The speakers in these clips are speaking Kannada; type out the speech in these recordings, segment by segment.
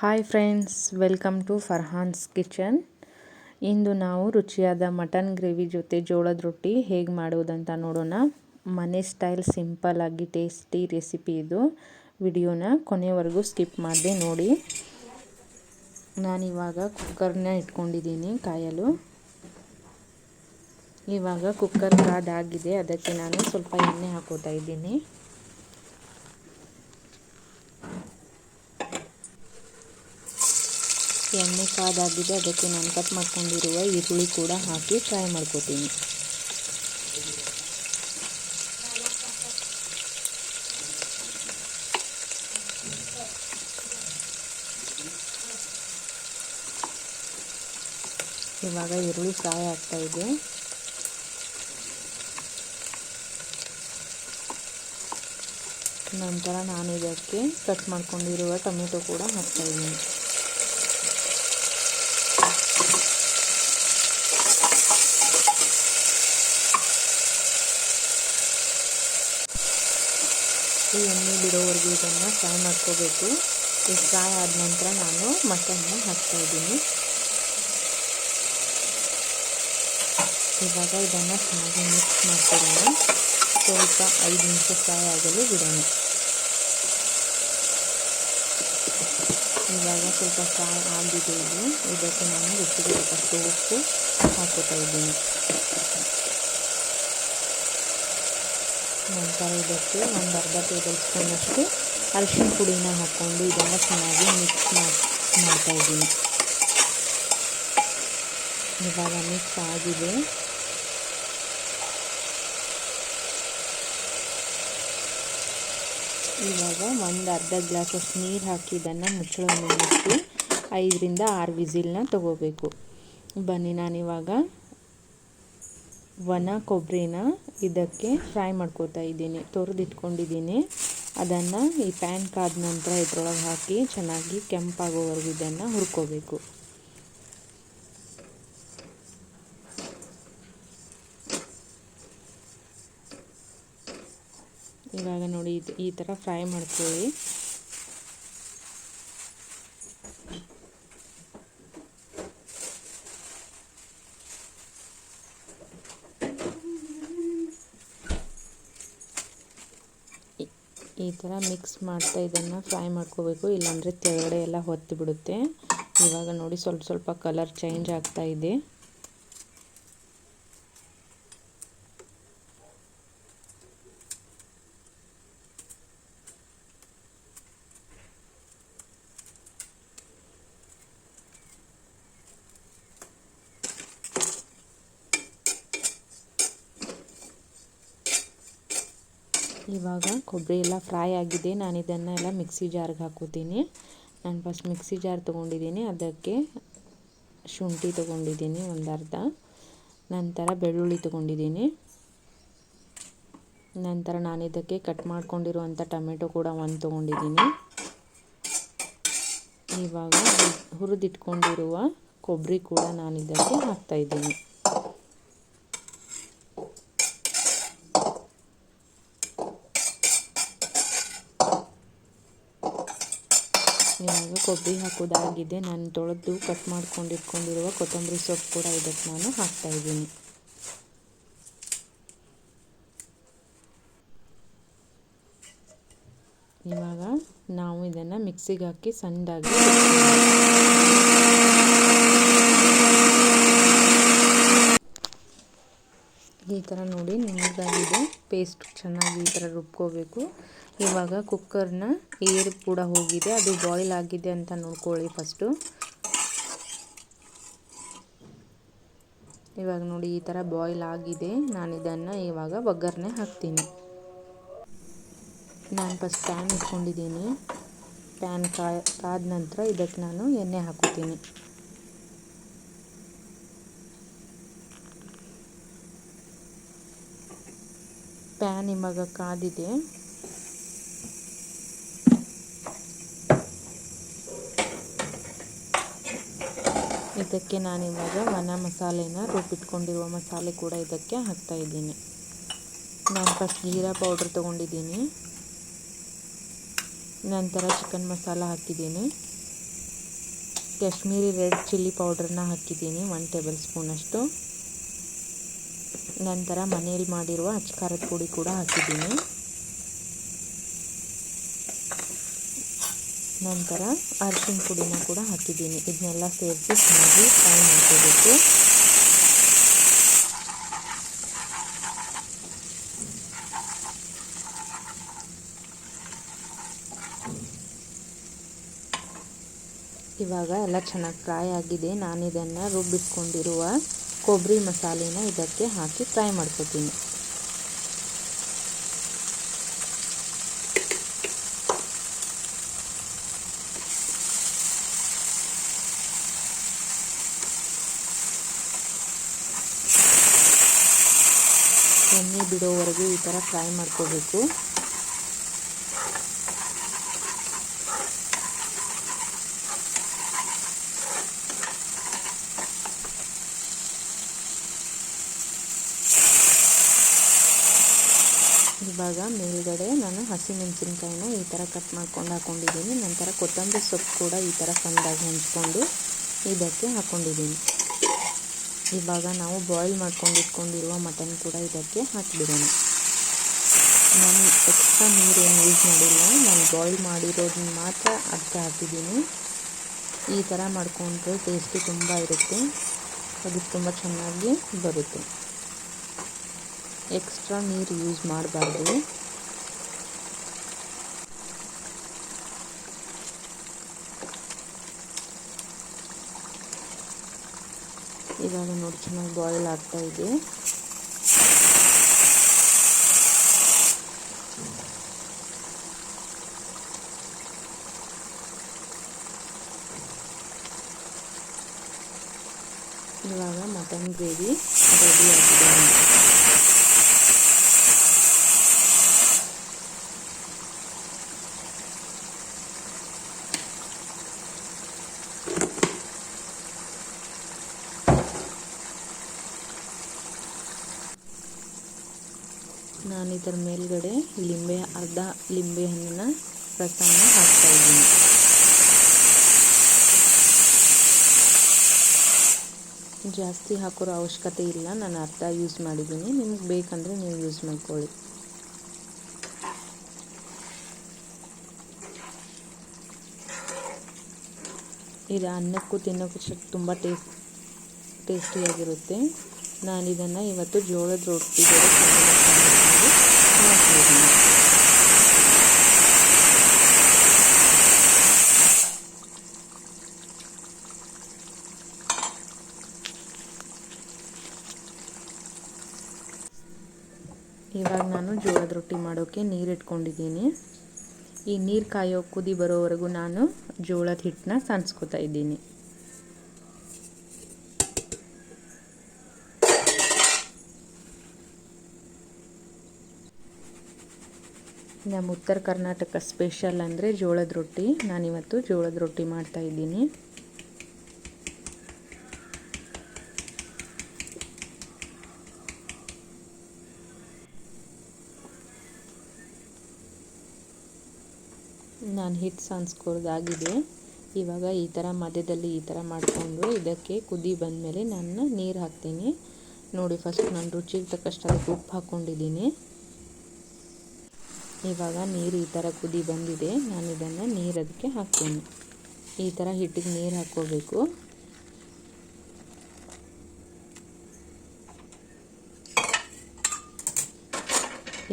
Hi friends, welcome to Farhan's kitchen. ಇಂದು ನಾವು ರುಚಿಯಾದ ಮಟನ್ ಗ್ರೇವಿ ಜೊತೆ ಜೋಳದ ರೊಟ್ಟಿ ಹೇಗೆ ಮಾಡೋದಂತ ನೋಡೋಣ. ಮನೆ ಸ್ಟೈಲ್ ಸಿಂಪಲ್ ಆಗಿ ಟೇಸ್ಟಿ ರೆಸಿಪಿ ಇದು. ವಿಡಿಯೋನ ಕೊನೆವರೆಗೂ ಸ್ಕಿಪ್ ಮಾಡದೆ ನೋಡಿ. ನಾನಿವಾಗ ಕುಕ್ಕರ್ನ ಇಟ್ಕೊಂಡಿದ್ದೀನಿ ಕಾಯಲು. ಇವಾಗ ಕುಕ್ಕರ್ ಕಾದಾಗಿದೆ, ಅದಕ್ಕೆ ನಾನು ಸ್ವಲ್ಪ ಎಣ್ಣೆ ಹಾಕೋತಾ ಇದ್ದೀನಿ. ಎಣ್ಣೆ ಕಾದಾಗಿದೆ, ಅದಕ್ಕೆ ನಾನು ಕಟ್ ಮಾಡ್ಕೊಂಡಿರುವ ಈರುಳ್ಳಿ ಕೂಡ ಹಾಕಿ ಫ್ರೈ ಮಾಡ್ಕೋತೀನಿ. ಇವಾಗ ಈರುಳ್ಳಿ ಫ್ರೈ ಆಗ್ತಾ ಇದೆ. ನಂತರ ನಾನು ಇದಕ್ಕೆ ಕಟ್ ಮಾಡ್ಕೊಂಡಿರುವ ಟೊಮೆಟೊ ಕೂಡ ಹಾಕ್ತಾ ಇದ್ದೀನಿ. ಈ ಎಣ್ಣೆ ಬಿಡೋವರೆಗೂ ಇದನ್ನು ಫ್ರೈ ಮಾಡ್ಕೋಬೇಕು. ಈ ಫ್ರೈ ಆದ ನಂತರ ನಾನು ಮಟನ್ನ ಹಾಕ್ತಾಯಿದ್ದೀನಿ. ಇವಾಗ ಇದನ್ನು ಚೆನ್ನಾಗಿ ಮಿಕ್ಸ್ ಮಾಡ್ಕೊಳ್ಳೋಣ. ಸ್ವಲ್ಪ 5 ನಿಮಿಷ ಫ್ರೈ ಆಗಲು ಬಿಡೋಣ. ಇವಾಗ ಸ್ವಲ್ಪ ಫ್ರೈ ಆಗಿದೆ ಇದು. ಇದಕ್ಕೆ ನಾನು ರುಚಿಗೆ ತಕ್ಕಷ್ಟು ಉಪ್ಪು ಹಾಕೋತಾ ಇದ್ದೀನಿ. ನಂತರ ಇದಕ್ಕೆ ಒಂದು ಅರ್ಧ ಟೇಬಲ್ ಸ್ಪೂನಷ್ಟು ಅರಿಶಿನ ಪುಡಿನ ಹಾಕ್ಕೊಂಡು ಇದನ್ನು ಚೆನ್ನಾಗಿ ಮಿಕ್ಸ್ ಮಾಡ್ತಾ ಇದ್ದೀನಿ. ಇವಾಗ ಮಿಕ್ಸ್ ಆಗಿದೆ. ಇವಾಗ ಒಂದು ಅರ್ಧ ಗ್ಲಾಸಷ್ಟು ನೀರು ಹಾಕಿ ಇದನ್ನು ಮುಚ್ಚಳವನ್ನು ಮುಚ್ಚಿ 5 ರಿಂದ 6 ವಿಸಿಲ್ನ ತಗೋಬೇಕು. ಬನ್ನಿ, ನಾನಿವಾಗ ಒಣ ಕೊಬ್ಬರಿನ ಇದಕ್ಕೆ ಫ್ರೈ ಮಾಡ್ಕೋತಾ ಇದ್ದೀನಿ. ತೊರೆದಿಟ್ಕೊಂಡಿದ್ದೀನಿ. ಅದನ್ನು ಈ ಪ್ಯಾನ್ ಕಾದ ನಂತರ ಇದರೊಳಗೆ ಹಾಕಿ ಚೆನ್ನಾಗಿ ಕೆಂಪಾಗೋವರೆಗೂ ಇದನ್ನು ಹುರ್ಕೋಬೇಕು. ಇವಾಗ ನೋಡಿ, ಈ ಥರ ಫ್ರೈ ಮಾಡ್ಕೊಳ್ಳಿ. ಈ ಥರ ಮಿಕ್ಸ್ ಮಾಡ್ತಾ ಇದನ್ನು ಫ್ರೈ ಮಾಡ್ಕೋಬೇಕು, ಇಲ್ಲಾಂದರೆ ಕೆಳಗಡೆ ಎಲ್ಲ ಹೊತ್ತು ಬಿಡುತ್ತೆ. ಇವಾಗ ನೋಡಿ, ಸ್ವಲ್ಪ ಸ್ವಲ್ಪ ಕಲರ್ ಚೇಂಜ್ ಆಗ್ತಾ ಇದೆ. ಇವಾಗ ಕೊಬ್ಬರಿ ಎಲ್ಲ ಫ್ರೈ ಆಗಿದೆ. ನಾನು ಇದನ್ನೆಲ್ಲ ಮಿಕ್ಸಿ ಜಾರ್ಗೆ ಹಾಕೋತೀನಿ. ನಾನು ಫಸ್ಟ್ ಮಿಕ್ಸಿ ಜಾರ್ ತೊಗೊಂಡಿದ್ದೀನಿ. ಅದಕ್ಕೆ ಶುಂಠಿ ತೊಗೊಂಡಿದ್ದೀನಿ ಒಂದು ಅರ್ಧ. ನಂತರ ಬೆಳ್ಳುಳ್ಳಿ ತೊಗೊಂಡಿದ್ದೀನಿ. ನಂತರ ನಾನು ಇದಕ್ಕೆ ಕಟ್ ಮಾಡ್ಕೊಂಡಿರುವಂಥ ಟೊಮೆಟೊ ಕೂಡ ಒಂದು ತೊಗೊಂಡಿದ್ದೀನಿ. ಇವಾಗ ಹುರಿದಿಟ್ಕೊಂಡಿರುವ ಕೊಬ್ಬರಿ ಕೂಡ ನಾನು ಇದಕ್ಕೆ ಹಾಕ್ತಾಯಿದ್ದೀನಿ. ಇವಾಗ ಕೊಬ್ಬರಿ ಹಾಕೋದಾಗಿದೆ. ನಾನು ತೊಳೆದು ಕಟ್ ಮಾಡ್ಕೊಂಡಿಟ್ಕೊಂಡಿರುವ ಕೊತ್ತಂಬರಿ ಸೊಪ್ಪು ಕೂಡ ಇದಕ್ಕೆ ನಾನು ಹಾಕ್ತಾಯಿದ್ದೀನಿ. ಇವಾಗ ನಾವು ಇದನ್ನು ಮಿಕ್ಸಿಗೆ ಹಾಕಿ ಸಣ್ಣದಾಗಿ ಈ ಥರ ನೋಡಿ ನುಣ್ಣಗಾಗಿದೆ. ಪೇಸ್ಟ್ ಚೆನ್ನಾಗಿ ಈ ಥರ ರುಬ್ಕೋಬೇಕು. ಇವಾಗ ಕುಕ್ಕರ್ನ ಏರ್ ಕೂಡ ಹೋಗಿದೆ, ಅದು ಬಾಯ್ಲ್ ಆಗಿದೆ ಅಂತ ನೋಡ್ಕೊಳ್ಳಿ ಫಸ್ಟು. ಇವಾಗ ನೋಡಿ, ಈ ಥರ ಬಾಯ್ಲ್ ಆಗಿದೆ. ನಾನು ಇದನ್ನು ಇವಾಗ ಒಗ್ಗರಣೆ ಹಾಕ್ತೀನಿ. ನಾನು ಫಸ್ಟ್ ಪ್ಯಾನ್ ಇಟ್ಕೊಂಡಿದ್ದೀನಿ. ಪ್ಯಾನ್ ಕಾದ ನಂತರ ಇದಕ್ಕೆ ನಾನು ಎಣ್ಣೆ ಹಾಕೋತೀನಿ. ಪ್ಯಾನ್ ಇವಾಗ ಕಾದಿದೆ. ಇದಕ್ಕೆ ನಾನಿವಾಗ ಒಣ ಮಸಾಲೆನ ರುಬ್ಬಿಟ್ಕೊಂಡಿರುವ ಮಸಾಲೆ ಕೂಡ ಇದಕ್ಕೆ ಹಾಕ್ತಾಯಿದ್ದೀನಿ. ನಾನು ಫಸ್ಟ್ ಜೀರಾ ಪೌಡ್ರ್ ತೊಗೊಂಡಿದ್ದೀನಿ. ನಂತರ ಚಿಕನ್ ಮಸಾಲ ಹಾಕಿದ್ದೀನಿ. ಕಾಶ್ಮೀರಿ ರೆಡ್ ಚಿಲ್ಲಿ ಪೌಡ್ರನ್ನ ಹಾಕಿದ್ದೀನಿ 1 ಟೇಬಲ್ ಸ್ಪೂನಷ್ಟು. ನಂತರ ಮನೆಯಲ್ಲಿ ಮಾಡಿರುವ ಅಚ್ಚ ಪುಡಿ ಕೂಡ ಹಾಕಿದ್ದೀನಿ. ನಂತರ ಅರಿಶಿನ ಪುಡಿನ ಕೂಡ ಹಾಕಿದ್ದೀನಿ. ಇದನ್ನೆಲ್ಲ ಸೇರಿಸಿ ಚೆನ್ನಾಗಿ ಫ್ರೈ ಮಾಡ್ಕೋಬೇಕು. ಇವಾಗ ಎಲ್ಲ ಚೆನ್ನಾಗಿ ಫ್ರೈ ಆಗಿದೆ. ನಾನು ಇದನ್ನು ರುಬ್ಬಿಟ್ಕೊಂಡಿರುವ ಕೊಬ್ಬರಿ ಮಸಾಲೆನ ಇದಕ್ಕೆ ಹಾಕಿ ಫ್ರೈ ಮಾಡ್ಕೊತೀನಿ. ಎಣ್ಣೆ ಬಿಡೋವರೆಗೂ ಈ ಥರ ಫ್ರೈ ಮಾಡ್ಕೋಬೇಕು. ಇವಾಗ ಮೇಲ್ಗಡೆ ನಾನು ಹಸಿಮೆಣಸಿನ್ಕಾಯಿನ ಈ ಥರ ಕಟ್ ಮಾಡ್ಕೊಂಡು ಹಾಕ್ಕೊಂಡಿದ್ದೀನಿ. ನಂತರ ಕೊತ್ತಂಬರಿ ಸೊಪ್ಪು ಕೂಡ ಈ ಥರ ಸಣ್ಣದಾಗಿ ಹಂಚ್ಕೊಂಡು ಇದಕ್ಕೆ ಹಾಕ್ಕೊಂಡಿದ್ದೀನಿ. ಇವಾಗ ನಾವು ಬಾಯ್ಲ್ ಮಾಡ್ಕೊಂಡು ಇಟ್ಕೊಂಡಿರುವ ಮಟನ್ ಕೂಡ ಇದಕ್ಕೆ ಹಾಕಿಬಿಡೋಣ. ನಾನು ಎಕ್ಸ್ಟ್ರಾ ನೀರೇನು ಯೂಸ್ ಮಾಡಿಲ್ಲ. ನಾನು ಬಾಯ್ಲ್ ಮಾಡಿರೋದನ್ನ ಮಾತ್ರ ಅದಕ್ಕೆ ಹಾಕಿದ್ದೀನಿ. ಈ ಥರ ಮಾಡಿಕೊಂಡ್ರೆ ಟೇಸ್ಟಿ ತುಂಬ ಇರುತ್ತೆ. ಅದು ತುಂಬ ಚೆನ್ನಾಗಿ ಬರುತ್ತೆ. ಎಕ್ಸ್ಟ್ರಾ ನೀರು ಯೂಸ್ ಮಾಡಬಾರ್ದು. ಇವಾಗ ನೋಡಿ ಚೆನ್ನಾಗಿ ಬಾಯ್ಲ್ ಆಗ್ತಾ ಇದೆ. ಇವಾಗ ಮಟನ್ ಗ್ರೇವಿ ರೆಡಿ ಆಗಿದೆ. ನಾನು ಇದರ ಮೇಲ್ಗಡೆ ಅರ್ಧ ಲಿಂಬೆ ಹಣ್ಣಿನ ರಸನ ಹಾಕ್ತಾ ಇದ್ದೀನಿ. ಜಾಸ್ತಿ ಹಾಕೋರೋ ಅವಶ್ಯಕತೆ ಇಲ್ಲ. ನಾನು ಅರ್ಧ ಯೂಸ್ ಮಾಡಿದ್ದೀನಿ. ನಿಮಗೆ ಬೇಕಂದರೆ ನೀವು ಯೂಸ್ ಮಾಡ್ಕೊಳ್ಳಿ. ಇದು ಅನ್ನಕ್ಕೂ ತಿನ್ನೋಕ್ಕೂ ತುಂಬ ಟೇಸ್ಟಿಯಾಗಿರುತ್ತೆ. ನಾನು ಇದನ್ನು ಇವತ್ತು ಜೋಳದ ರೊಟ್ಟಿ ಜೊತೆ ಮಾಡ್ತಿದ್ದೀನಿ. ಇವಾಗ ನಾನು ಜೋಳದ ರೊಟ್ಟಿ ಮಾಡೋಕ್ಕೆ ನೀರು ಇಟ್ಕೊಂಡಿದ್ದೀನಿ. ಈ ನೀರು ಕಾಯೋ ಕುದಿ ಬರೋವರೆಗೂ ನಾನು ಜೋಳದ ಹಿಟ್ಟನ್ನ ಸಾನ್ಸ್ಕೊತಾ ಇದ್ದೀನಿ. ನಮ್ಮ ಉತ್ತರ ಕರ್ನಾಟಕ ಸ್ಪೆಷಲ್ ಅಂದರೆ ಜೋಳದ ರೊಟ್ಟಿ. ನಾನಿವತ್ತು ಜೋಳದ ರೊಟ್ಟಿ ಮಾಡ್ತಾ ಇದ್ದೀನಿ. ನಾನು ಹಿಟ್ಟು ಸಾನ್ಸ್ಕೊಳ್ದಾಗಿದೆ. ಇವಾಗ ಈ ಥರ ಮಧ್ಯದಲ್ಲಿ ಈ ಥರ ಮಾಡಿಕೊಂಡು ಇದಕ್ಕೆ ಕುದಿ ಬಂದಮೇಲೆ ನಾನು ನೀರು ಹಾಕ್ತೀನಿ. ನೋಡಿ, ಫಸ್ಟ್ ನಾನು ರುಚಿಗೆ ತಕ್ಕಷ್ಟು ಅದಕ್ಕೆ ಉಪ್ಪು ಹಾಕ್ಕೊಂಡಿದ್ದೀನಿ. ಇವಾಗ ನೀರು ಈ ಥರ ಕುದಿ ಬಂದಿದೆ. ನಾನು ಇದನ್ನು ನೀರು ಅದಕ್ಕೆ ಹಾಕ್ತೀನಿ. ಈ ಥರ ಹಿಟ್ಟಿಗೆ ನೀರು ಹಾಕ್ಕೋಬೇಕು.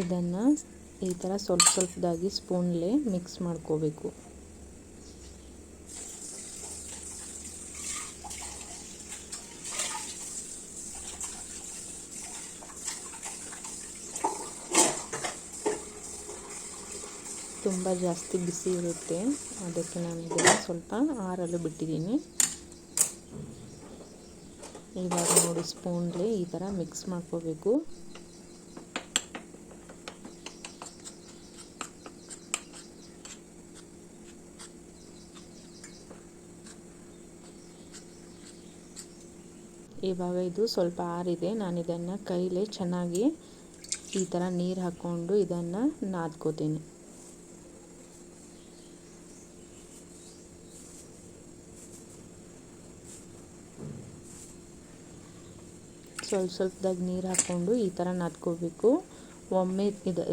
ಇದನ್ನು ಈ ಥರ ಸ್ವಲ್ಪದಾಗಿ ಸ್ಪೂನ್ಲೇ ಮಿಕ್ಸ್ ಮಾಡ್ಕೋಬೇಕು. ತುಂಬ ಜಾಸ್ತಿ ಬಿಸಿ ಇರುತ್ತೆ, ಅದಕ್ಕೆ ನಾನು ಇದನ್ನು ಸ್ವಲ್ಪ ಆರಲು ಬಿಟ್ಟಿದ್ದೀನಿ. ಇವಾಗ ನೋಡಿ, ಸ್ಪೂನ್ಲೇ ಈ ಥರ ಮಿಕ್ಸ್ ಮಾಡ್ಕೋಬೇಕು. ಇವಾಗ ಇದು ಸ್ವಲ್ಪ ಆರಿದೆ. ನಾನು ಇದನ್ನು ಕೈಲೇ ಚೆನ್ನಾಗಿ ಈ ಥರ ನೀರು ಹಾಕ್ಕೊಂಡು ಇದನ್ನು ನಾದ್ಕೋತೀನಿ. ಸ್ವಲ್ಪದಾಗ ನೀರು ಹಾಕ್ಕೊಂಡು ಈ ಥರ ನಾದ್ಕೋಬೇಕು. ಒಮ್ಮೆ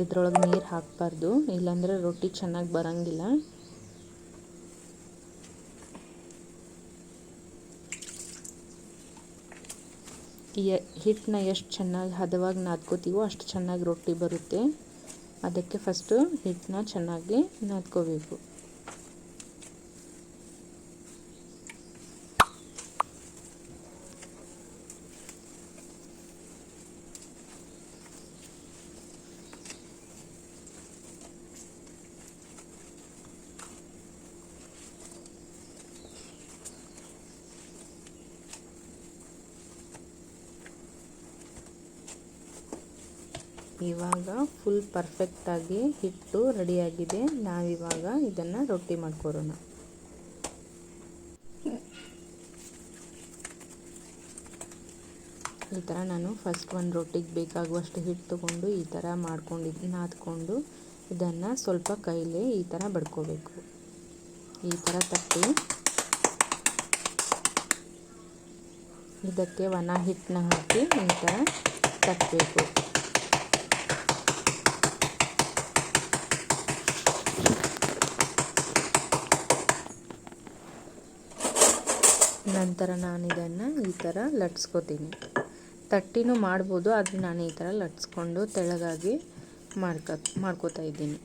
ಇದ್ರೊಳಗೆ ನೀರು ಹಾಕಬಾರ್ದು, ಇಲ್ಲಾಂದರೆ ರೊಟ್ಟಿ ಚೆನ್ನಾಗಿ ಬರೋಂಗಿಲ್ಲ. ಹಿಟ್ಟನ್ನ ಎಷ್ಟು ಚೆನ್ನಾಗಿ ಹದವಾಗಿ ನಾದ್ಕೋತೀವೋ ಅಷ್ಟು ಚೆನ್ನಾಗಿ ರೊಟ್ಟಿ ಬರುತ್ತೆ. ಅದಕ್ಕೆ ಫಸ್ಟು ಹಿಟ್ಟನ್ನ ಚೆನ್ನಾಗಿ ನಾದ್ಕೋಬೇಕು. ಇವಾಗ ಫುಲ್ ಪರ್ಫೆಕ್ಟಾಗಿ ಹಿಟ್ಟು ರೆಡಿಯಾಗಿದೆ. ನಾವಿವಾಗ ಇದನ್ನು ರೊಟ್ಟಿ ಮಾಡ್ಕೊರೋಣ. ಈ ಥರ ನಾನು ಫಸ್ಟ್ ಒಂದು ರೊಟ್ಟಿಗೆ ಬೇಕಾಗುವಷ್ಟು ಹಿಟ್ಟು ತೊಗೊಂಡು ಈ ಥರ ನಾದ್ಕೊಂಡು ಇದನ್ನು ಸ್ವಲ್ಪ ಕೈಲೇ ಈ ಥರ ಬಡ್ಕೋಬೇಕು. ಈ ಥರ ತಟ್ಟಿ ಇದಕ್ಕೆ ಒಣ ಹಿಟ್ಟನ್ನ ಹಾಕಿ ಈ ಥರ ತಟ್ಟಬೇಕು. ನಂತರ ನಾನು ಇದನ್ನು ಈ ಥರ ಲಟ್ಸ್ಕೊತೀನಿ. ತಟ್ಟಿನೂ ಮಾಡ್ಬೋದು, ಆದರೆ ನಾನು ಈ ಥರ ಲಟ್ಸ್ಕೊಂಡು ತೆಳ್ಳಗಾಗಿ ಮಾಡ್ಕೋತಾ ಇದ್ದೀನಿ.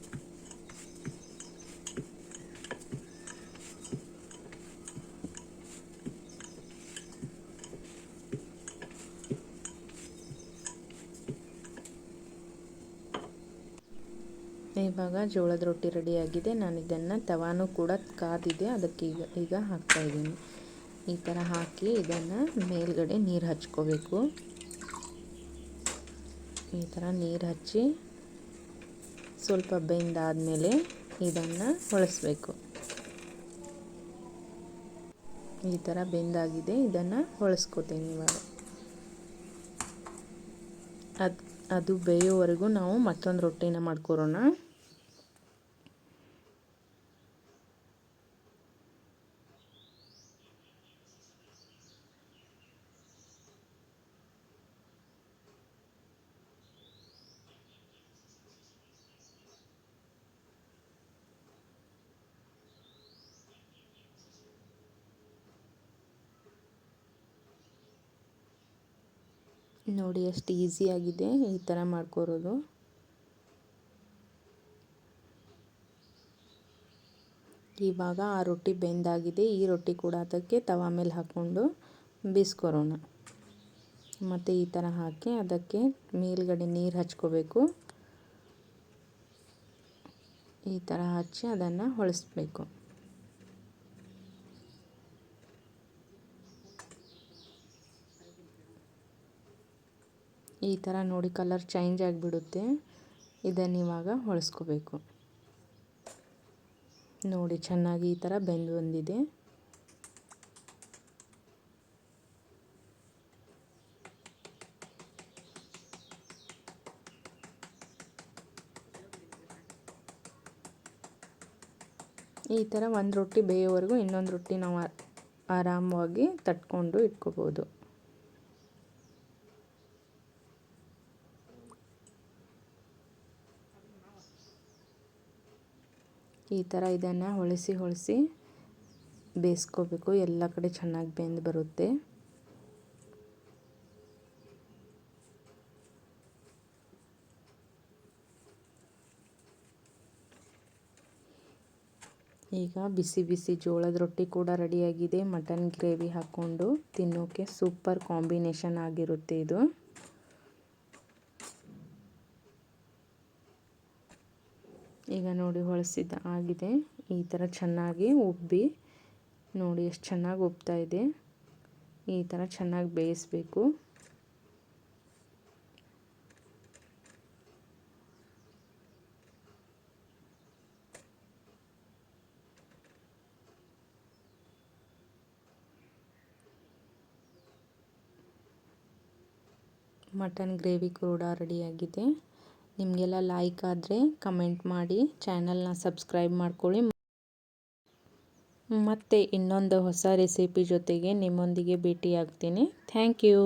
ಇವಾಗ ಜೋಳದ ರೊಟ್ಟಿ ರೆಡಿಯಾಗಿದೆ. ನಾನು ಇದನ್ನು ತವಾನೂ ಕೂಡ ಕಾದಿದೆ, ಅದಕ್ಕೆ ಈಗ ಹಾಕ್ತಾಯಿದ್ದೀನಿ. ಈ ಥರ ಹಾಕಿ ಇದನ್ನು ಮೇಲ್ಗಡೆ ನೀರು ಹಚ್ಕೋಬೇಕು. ಈ ಥರ ನೀರು ಹಚ್ಚಿ ಸ್ವಲ್ಪ ಬೆಂದಾದಮೇಲೆ ಇದನ್ನು ಹೊಳಿಸ್ಬೇಕು. ಈ ಥರ ಬೆಂದಾಗಿದೆ, ಇದನ್ನು ಹೊಳಿಸ್ಕೋತೀನಿ. ಇವಾಗ ಅದು ಬೇಯೋವರೆಗೂ ನಾವು ಮತ್ತೊಂದು ರೊಟ್ಟಿನ ಮಾಡ್ಕೊರೋಣ. ನೋಡಿ ಎಷ್ಟು ಈಸಿಯಾಗಿದೆ ಈ ಥರ ಮಾಡ್ಕೊರೋದು. ಇವಾಗ ಆ ರೊಟ್ಟಿ ಬೆಂದಾಗಿದೆ. ಈ ರೊಟ್ಟಿ ಕೂಡ ಅದಕ್ಕೆ ತವಾ ಮೇಲೆ ಹಾಕ್ಕೊಂಡು ಬೇಯಿಸ್ಕೊರೋಣ. ಮತ್ತು ಈ ಥರ ಹಾಕಿ ಅದಕ್ಕೆ ಮೇಲ್ಗಡೆ ನೀರು ಹಚ್ಕೋಬೇಕು. ಈ ಥರ ಹಚ್ಚಿ ಅದನ್ನು ಹೊಳಿಸ್ಬೇಕು. ಈ ಥರ ನೋಡಿ ಕಲರ್ ಚೇಂಜ್ ಆಗಿಬಿಡುತ್ತೆ. ಇದನ್ನು ಇವಾಗ ಹೊಳಿಸ್ಕೋಬೇಕು. ನೋಡಿ ಚೆನ್ನಾಗಿ ಈ ಥರ ಬೆಂದು ಬಂದಿದೆ. ಈ ಥರ ಒಂದು ರೊಟ್ಟಿ ಬೇಯೋವರೆಗೂ ಇನ್ನೊಂದು ರೊಟ್ಟಿ ನಾವು ಆರಾಮವಾಗಿ ತಟ್ಕೊಂಡು ಇಟ್ಕೋಬೋದು. ಈ ಥರ ಇದನ್ನು ಹೊಳಿಸಿ ಬೇಯಿಸ್ಕೋಬೇಕು. ಎಲ್ಲ ಕಡೆ ಚೆನ್ನಾಗಿ ಬೆಂದು ಬರುತ್ತೆ. ಈಗ ಬಿಸಿ ಬಿಸಿ ಜೋಳದ ರೊಟ್ಟಿ ಕೂಡ ರೆಡಿಯಾಗಿದೆ. ಮಟನ್ ಗ್ರೇವಿ ಹಾಕ್ಕೊಂಡು ತಿನ್ನೋಕ್ಕೆ ಸೂಪರ್ ಕಾಂಬಿನೇಷನ್ ಆಗಿರುತ್ತೆ ಇದು. ಈಗ ನೋಡಿ ಹೊಳಿಸಿದ ಆಗಿದೆ. ಈ ಥರ ಚೆನ್ನಾಗಿ ಉಬ್ಬಿ ನೋಡಿ ಎಷ್ಟು ಚೆನ್ನಾಗಿ ಉಬ್ತಾ ಇದೆ. ಈ ಥರ ಚೆನ್ನಾಗಿ ಬೇಯಿಸಬೇಕು. ಮಟನ್ ಗ್ರೇವಿ ಕೂಡ ರೆಡಿಯಾಗಿದೆ. ನಿಮಗೆಲ್ಲ ಲೈಕ್ ಆದರೆ ಕಮೆಂಟ್ ಮಾಡಿ, ಚಾನಲ್ನ ಸಬ್ಸ್ಕ್ರೈಬ್ ಮಾಡ್ಕೊಳ್ಳಿ. ಮತ್ತೆ ಇನ್ನೊಂದು ಹೊಸ ರೆಸಿಪಿ ಜೊತೆಗೆ ನಿಮ್ಮೊಂದಿಗೆ ಭೇಟಿಯಾಗ್ತೀನಿ. Thank you.